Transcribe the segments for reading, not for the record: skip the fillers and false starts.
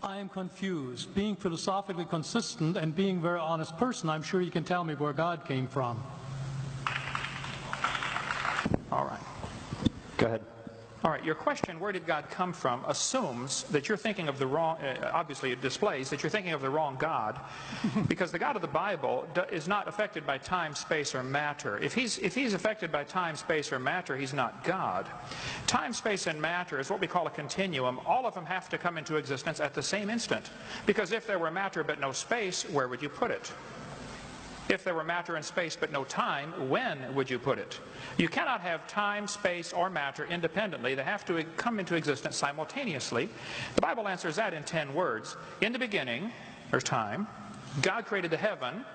I am confused. Being philosophically consistent and being a very honest person, I'm sure you can tell me where God came from. All right. Go ahead. All right, your question, where did God come from, assumes that you're thinking of the wrong, obviously it displays that you're thinking of the wrong God, because the God of the Bible is not affected by time, space, or matter. If he's affected by time, space, or matter, he's not God. Time, space, and matter is what we call a continuum. All of them have to come into existence at the same instant, because if there were matter but no space, where would you put it? If there were matter and space but no time, when would you put it? You cannot have time, space, or matter independently. They have to come into existence simultaneously. The Bible answers that in 10 words. In the beginning, there's time. God created the heaven,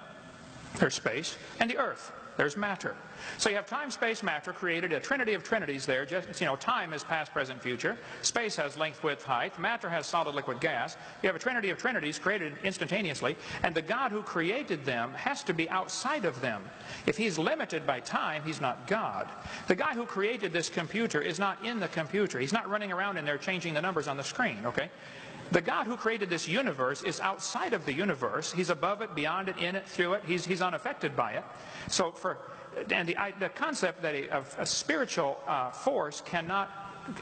there's space, and the earth, there's matter. So you have time, space, matter, created a trinity of trinities there. Just, time is past, present, future. Space has length, width, height. Matter has solid, liquid, gas. You have a trinity of trinities created instantaneously. And the God who created them has to be outside of them. If he's limited by time, he's not God. The guy who created this computer is not in the computer. He's not running around in there changing the numbers on the screen, okay? The God who created this universe is outside of the universe. He's above it, beyond it, in it, through it. He's unaffected by it. So the concept that a spiritual force cannot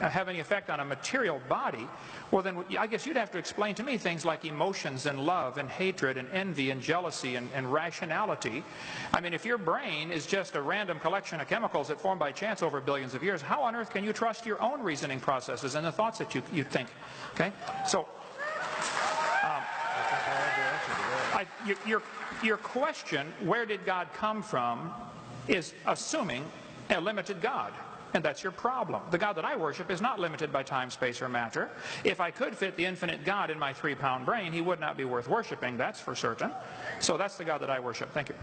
have any effect on a material body, well then I guess you'd have to explain to me things like emotions and love and hatred and envy and jealousy and rationality. I mean, if your brain is just a random collection of chemicals that formed by chance over billions of years, how on earth can you trust your own reasoning processes and the thoughts that you think? Okay, so your question, where did God come from, is assuming a limited God. And that's your problem. The God that I worship is not limited by time, space, or matter. If I could fit the infinite God in my 3-pound brain, he would not be worth worshiping, that's for certain. So that's the God that I worship. Thank you.